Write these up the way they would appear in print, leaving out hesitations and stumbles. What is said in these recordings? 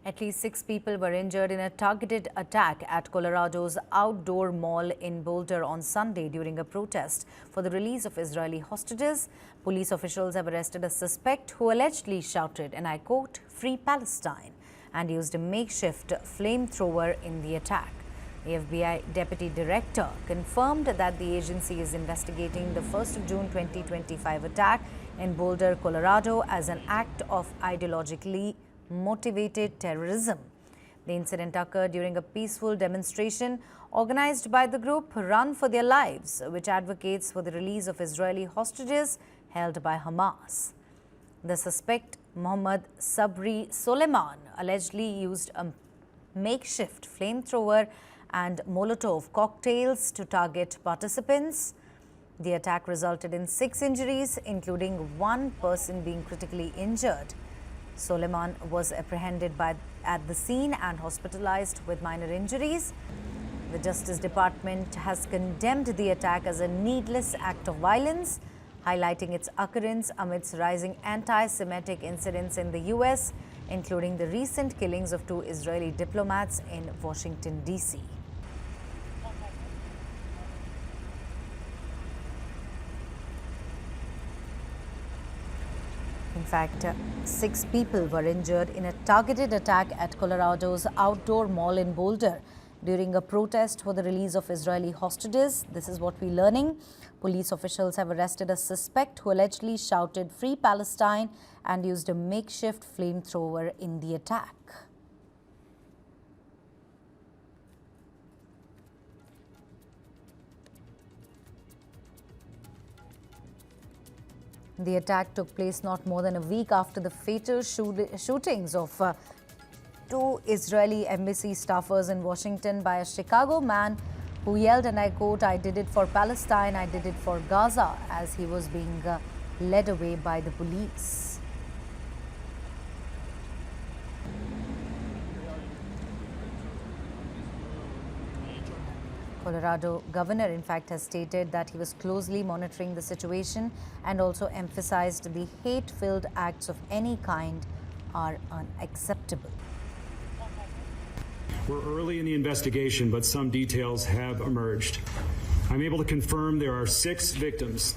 At least 6 people were injured in a targeted attack at Colorado's outdoor mall in Boulder on Sunday during a protest for the release of Israeli hostages. Police officials have arrested a suspect who allegedly shouted, and I quote, "Free Palestine," and used a makeshift flamethrower in the attack. The FBI Deputy Director confirmed that the agency is investigating the 1st of June 2025 attack in Boulder, Colorado as an act of ideologically motivated terrorism. The incident occurred during a peaceful demonstration organized by the group Run for Their Lives, which advocates for the release of Israeli hostages held by Hamas. The suspect, Mohamed Sabry Soliman, allegedly used a makeshift flamethrower and Molotov cocktails to target participants. The attack resulted in 6 injuries, including 1 person being critically injured. Soliman was apprehended at the scene and hospitalized with minor injuries. The Justice Department has condemned the attack as a needless act of violence, highlighting its occurrence amidst rising anti-Semitic incidents in the U.S., including the recent killings of 2 Israeli diplomats in Washington, D.C. In fact, 6 people were injured in a targeted attack at Colorado's outdoor mall in Boulder during a protest for the release of Israeli hostages. This is what we're learning. Police officials have arrested a suspect who allegedly shouted "Free Palestine" and used a makeshift flamethrower in the attack. The attack took place not more than a week after the fatal shootings of 2 Israeli embassy staffers in Washington by a Chicago man who yelled, and I quote, "I did it for Palestine, I did it for Gaza," as he was being led away by the police. Colorado governor, in fact, has stated that he was closely monitoring the situation and also emphasized the hate-filled acts of any kind are unacceptable. We're early in the investigation, but some details have emerged. I'm able to confirm there are 6 victims,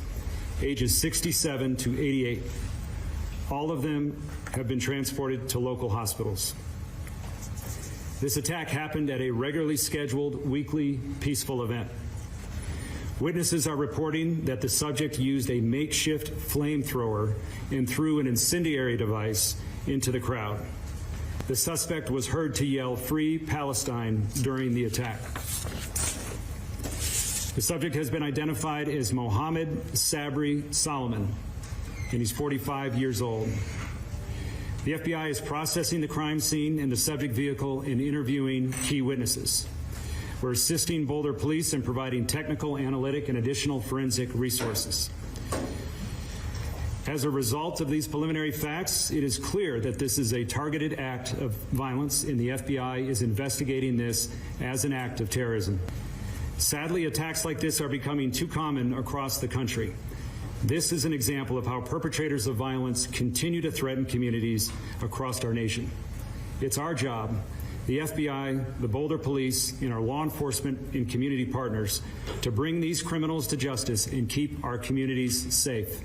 ages 67 to 88. All of them have been transported to local hospitals. This attack happened at a regularly scheduled weekly peaceful event. Witnesses are reporting that the subject used a makeshift flamethrower and threw an incendiary device into the crowd. The suspect was heard to yell "Free Palestine" during the attack. The subject has been identified as Mohamed Sabry Soliman, and he's 45 years old. The FBI is processing the crime scene and the subject vehicle and interviewing key witnesses. We're assisting Boulder police in providing technical, analytic, and additional forensic resources. As a result of these preliminary facts, it is clear that this is a targeted act of violence, and the FBI is investigating this as an act of terrorism. Sadly, attacks like this are becoming too common across the country. This is an example of how perpetrators of violence continue to threaten communities across our nation. It's our job, the FBI, the Boulder Police, and our law enforcement and community partners, to bring these criminals to justice and keep our communities safe.